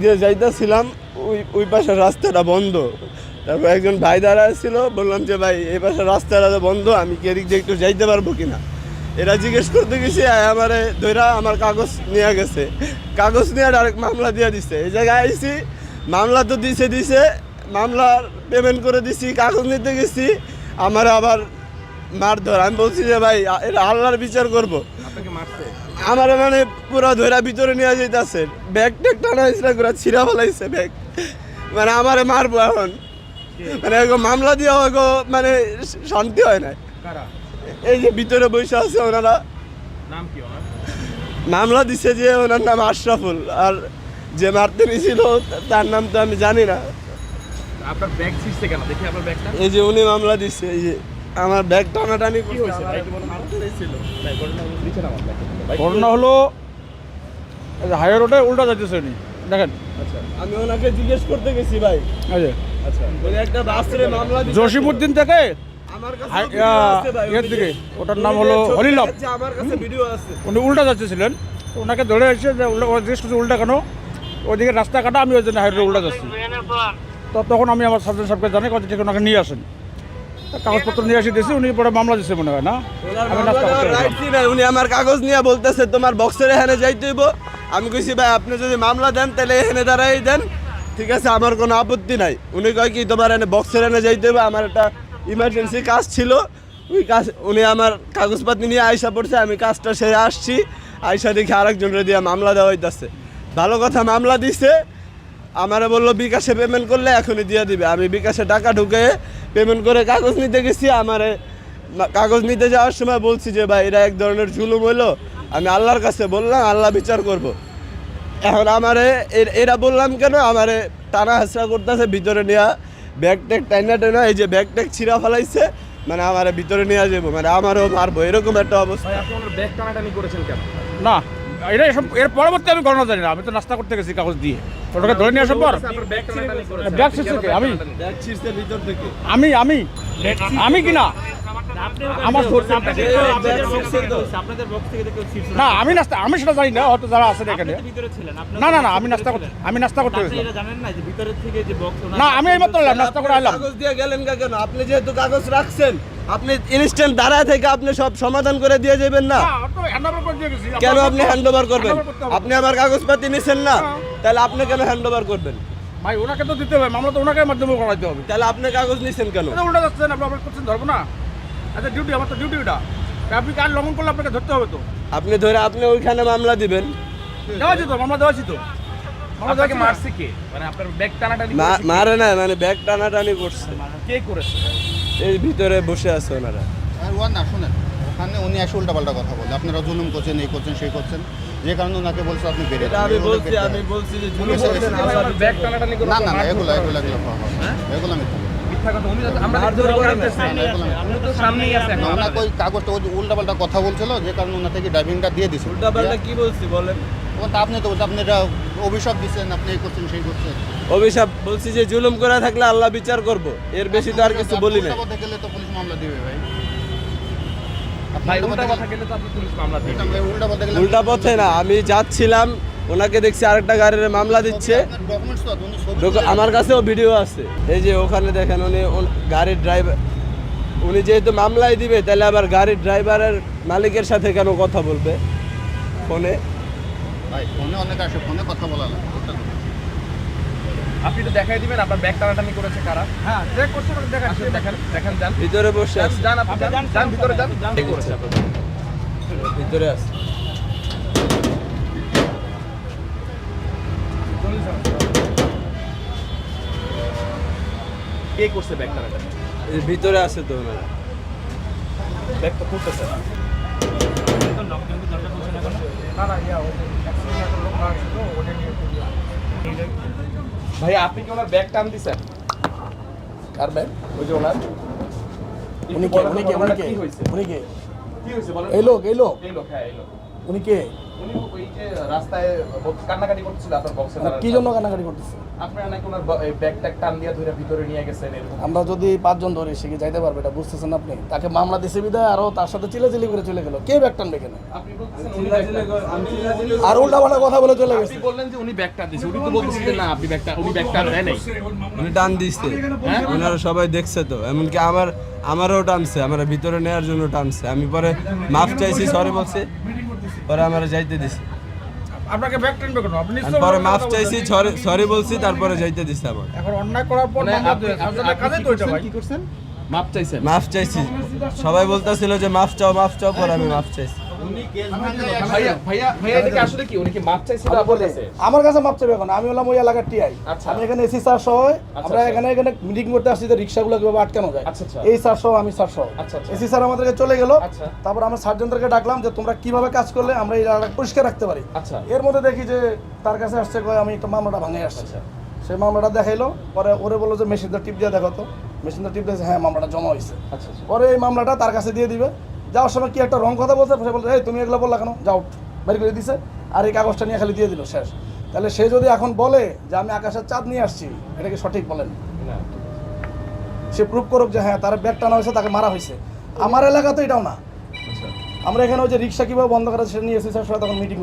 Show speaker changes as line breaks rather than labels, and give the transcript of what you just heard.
দিয়ে যাইতেছিলাম, ওই পাশে রাস্তাটা বন্ধ। তারপর একজন ভাই দাঁড়ায় ছিল, বললাম যে ভাই এই পাশে রাস্তাটা বন্ধ, আমি কি এদিক দিয়ে একটু যাইতে পারবো কিনা। এরা জিজ্ঞেস করতে গেছি, আমারে ধৈরা আমার কাগজ নিয়ে গেছে, কাগজ নিয়ে ডাইরেক্ট মামলা দিয়ে দিছে। এই জায়গায় আইসি, মামলা তো দিছে, মামলার পেমেন্ট করে দিছি, কাগজ নিতে গেছি, আমার আবার মারধর। আমি বলছি যে ভাই এটা আল্লাহর বিচার করবো। আমার মানে পুরো ধৈরা ভিতরে নিয়ে যাইতেছে, ব্যাগ ট্যাগ টানা করে ছিঁড়া ফেলাইছে ব্যাগ, মানে আমারে মারবো এখন। মানে মামলা দিয়ে মানে শান্তি হয় না। এই যে ভিতরে বসে আছে ওনারা, মামলা দিছে যে ওনার নাম আশরাফুল, আর যে মারতে নিয়েছিল তার নাম তো আমি জানি না।
আপনার ব্যাগ ছিঁড়ছে কেন? দেখি আপনার ব্যাগটা।
এই যে উনি মামলা দিচ্ছে, এই যে আমার ব্যাগ টানাটানি
কি হয়েছে?
ঘটনা হলো হাইওয়ে রোডে উল্টা যাইতেছে উনি, দেখেন।
আচ্ছা,
আমি ওনাকে জিজ্ঞেস করতে গেছি ভাই,
আচ্ছা,
ওই একটা বাসরে মামলা দিছে
জসিমউদ্দিন থেকে
আমার কাছে ভিডিও আছে ভাই,
এর দিকে, ওটার নাম হলো হলিলভ।
আমার কাছে ভিডিও আছে।
উনি উল্টা যাচ্ছিলেন, ওনাকে ধরে এসে যে জিজ্ঞেস করছে উল্টা কেন, ওইদিকে রাস্তা কাটা, আমি ওই জন্য হাইওয়ে উল্টা যাচ্ছি। তো তখন আমি আমার সার্জন সাহেবকে জানি, কত ঠিক ওনাকে নিয়ে আসেন, কাগজপত্র নিয়ে আসি দিয়েছি। উনি পরে মামলা দিচ্ছে মনে হয় না,
উনি আমার কাগজ নিয়ে বলতেছে তোমার বক্সের এখানে যাইতে হইব। আমি কইছি ভাই আপনি যদি মামলা দেন তাহলে এখানে দাঁড়াই দেন, ঠিক আছে, আমার কোনো আপত্তি নাই। উনি কয় কি তোমার এনে বক্সের এনে যাইতে হইব, আমার একটা ইমার্জেন্সি কাজ ছিল, ওই কাজ। উনি আমার কাগজপাতি নিয়ে আইসা পড়ছে, আমি কাজটা সেরে আসছি, আইসা দেখি আরেকজনের দিয়ে মামলা দেওয়া হইতেছে। ভালো কথা, মামলা দিছে, আমারে বললো বিকাশে পেমেন্ট করলে এখনই দিয়ে দিবে। আমি বিকাশে টাকা ঢুকে পেমেন্ট করে কাগজ নিতে গেছি। আমারে কাগজ নিতে যাওয়ার সময় বলছি যে ভাই এটা এক ধরনের জুলুম হইলো, আমি আল্লাহর কাছে বললাম, আল্লাহ বিচার করব। এখন আমারে এরা বললাম কেন, আমারে টানা হাসরা করতেছে, ভিতরে নেওয়া ব্যাগ ট্যাগ টাইনা, এই যে ব্যাগ ট্যাগ ছিঁড়া ফেলাইছে, মানে আমারে ভিতরে নিয়ে যাবো, মানে আমারও মারবো, এরকম একটা অবস্থা।
ব্যাগ টানাটানি করেছেন কেন?
না এটা এসব এর পরবর্তী আমি ঘটনা জানি না, আমি তো নাস্তা করতে গেছি কাগজ দিয়ে, ওটাকে ধরে নিয়ে আসার পর ব্যাগ ছিঁড়ছে কে? আমি
ব্যাগ ছিঁড়ছে ভিতর থেকে,
আমি কিনা আমার না, আমি সেটা জানি না, হয়তো যারা আছে এখানে। না আমি নাস্তা করতে গেছি না, আমি এইমাত্র নাস্তা করে আসলাম।
কাগজ দিয়ে গেলেন কেন? আপনি যেহেতু কাগজ রাখছেন, আপনি ইনস্ট্যান্ট দাঁড়ায় থেকে আপনি সব সমাধান করে দিয়ে যাবেন না কেন? আপনি হ্যান্ড ওভার করবেন? আপনি আমার কাগজপাতি নিছেন না, তাহলে আপনি কেন হ্যান্ড ওভার করবেন?
ভাই ওনাকে তো দিতে হবে, মামলা তো ওনাকে মাধ্যমে করাইতে হবে।
তাহলে আপনি কাগজ নিছেন কেন?
উল্টা যাচ্ছেন, আপনি করছেন, ধরবো না? আচ্ছা ডিউটি, আমার তো ডিউটি ওটা, আপনি কার লঙ্ঘন করলে আপনাকে ধরতে হবে তো।
আপনি ধরে আপনি ওইখানে মামলা দিবেন,
দেওয়াছি তো, মামলা দেওয়াছি তো।
আপনাকে মারছে কে? মানে আপনার ব্যাগ টানাটানি
মারে না, মানে ব্যাগ টানাটানি করছে।
কে করেছে?
এই ভিতরে বসে আছে ওনারা।
না শুনেন, ওখানে উনি এসে উল্টাপাল্টা কথা বলে, আপনারা জুলুম করছেন, এই করছেন, সেই করছেন, যে কারণে ওনাকে বলছে আপনি বেরিয়ে
এটা আমি বলছি যে
ব্যাগ টানাটানি করে
না এগুলো মিথ্যা
কথা। উনি আমরা তো সামনেই আছে,
ওনাকে ওই কাগজটা ওই উল্টাপাল্টা কথা বলছিল, যে কারণে ওনা থেকে ড্রাইভিংটা দিয়ে দিছে।
উল্টাপাল্টা কি বলছি বলেন?
আপনি তো বলছেন, আপনি এটা অভিশাপ দিচ্ছেন, আপনি এই করছেন, সেই করছেন।
অভিশাপ বলছি যে জুলুম করে থাকলে আল্লাহ বিচার করব, এর বেশি তো আর কিছু বলি না।
উল্টা গেলে তো পুলিশ মামলা দিবে ভাই।
উল্টা কথা গেলে তো আপনি পুলিশ মামলা দিবেন।
উল্টা পথে না, আমি যাচ্ছিলাম, ওনাকে দেখছি আরেকটা গাড়ির মামলা দিচ্ছে, আমার কাছেও ভিডিও আছে। এই যে ওখানে দেখেন, উনি গাড়ির ড্রাইভার, উনি যেহেতু মামলাই দিবে, তাহলে আবার গাড়ির ড্রাইভারের মালিকের সাথে কেন কথা বলবে ফোনে?
ভাই ফোনে অনেক আসে, ফোনে কথা বলা লাগে।
আপনি তো দেখাই দিবেন আপনার ব্যাগ টানাটানি করেছে কারা?
হ্যাঁ চেক করতে
দেখেন যান
ভিতরে বসে আছে,
যান আপনি যান ভিতরে যান। কে করেছে আপনার?
ভিতরে আছে।
কে করছে ব্যাগ টানাটানি?
এই ভিতরে আছে তো ওনারা।
ব্যাগ তো খুলতেছে না। ভাই আপনি কি ওনার ব্যাগ টান দিছেন? কার ব্যাগ? ওই যে ওনার।
উনি কে
কি হয়েছে?
উনি কে?
কি হয়েছে বলেন।
এই লোক
এই লোক, হ্যাঁ এই লোক।
উনি কে?
উনি ওই যে রাস্তায় কান্নাকাটি করতেছিল আপনার বক্সে
কি জন্য কান্নাকাটি করতেছে?
আপনারা নাকি ওনার ব্যাগ ট্যাগ টান দিয়ে ধরে ভিতরে নিয়ে গেছেন এরকম।
আমরা যদি 5 জন ধরে সে কি যাইতে পারবে এটা বুঝতেছেন আপনি? তাকে মামলা দিছে বিদায় আরও তার সাথে চিলাচিলি করে চলে গেল। কে ব্যাগ টানবে কেন?
আপনি বলতেছেন উনি ব্যাগ টান-
আর উল্টাপাল্টা কথা বলে চলে
আপনি
গেছে।
বললেন যে উনি ব্যাগ টান দিয়েছে, উনি তো বলতেছেন যে না আপনি উনি ব্যাগ টান দেয় নাই।
উনি টান দিচ্ছে, ওনারা সবাই দেখছে তো, এমনকি আমারও টানছে, আমার ভিতরে নেওয়ার জন্য টানছে। আমি পরে মাফ চাইছি, সরি বলছি, পরে আমার যাইতে দিছে।
আপনাকে ব্যাগ টানবে কেন? আপনি
আমি
নিশ্চয়ই
পরে
কথা
মাফ
বলছেন।
চাইছি, সরি বলছি, তারপরে যাইতে দিছে আমার।
এখন অন্যায় করার পর
মানে
মামলা
আপনি
দিয়ে সাজ্জাদের কাজে তো এটা ভাই।
কি করছেন? মাপ চাইছেন?
মাফ চাইছি, সবাই বলতেছিল যে মাফ চাও, পরে আমি মাফ চাইছি।
ভাইয়া এদিকে আসলে কি উনি কি মাপ চাইছিল আপনার কাছে?
আমার কাছে মাপ চাইবে এখন। আমি হলাম ওই এলাকার টিআই।
আচ্ছা।
আমি এখানে এসি স্যার সহ আমরা
আচ্ছা।
এখানে মিটিং করতে আসছি যে রিক্সাগুলো কিভাবে আটকানো যায়।
আচ্ছা, আচ্ছা।
এই স্যার সহ আমি স্যার সহ
আচ্ছা, আচ্ছা।
এসি স্যার আমাদেরকে চলে গেল।
আচ্ছা।
তারপর আমরা সার্জনদেরকে ডাকলাম যে তোমরা কিভাবে কাজ করলে আমরা এই জায়গাটা পরিষ্কার রাখতে পারি।
আচ্ছা।
এর মধ্যে দেখি যে তার কাছে আসছে কয় আমি একটা মামলাটা ভাঙে আসছি। সেই মামলাটা দেখাইলো, পরে ওরে বললো যে মেশিনটা টিপ দিয়ে দেখো তো। মেশিনটা টিপ দিয়েছে, হ্যাঁ মামলাটা জমা হয়েছে।
আচ্ছা, আচ্ছা।
পরে এই মামলাটা তার কাছে দিয়ে দিবে। যাওয়ার সময় কি একটা রং কথা বলছে, সে বলছে এই তুমি এগুলো বললা কেন, যাও, বের করে দিছে। আর এই কাগজটা নিয়ে খালি দিয়ে দিল, শেষ। তাহলে সে যদি এখন বলে যে আমি আকাশের চাঁদ নিয়ে আসছি, এটা কি সঠিক বলেন?
না।
সে প্রুভ করুক যে হ্যাঁ তার ব্যাগ টানা হয়েছে, তাকে মারা হয়েছে। আমার এলাকা তো এটাও না।
আচ্ছা।
আমরা এখানে ওই যে রিক্সা কীভাবে বন্ধ করা সেটা নিয়ে এসেছি, স্যার তখন মিটিং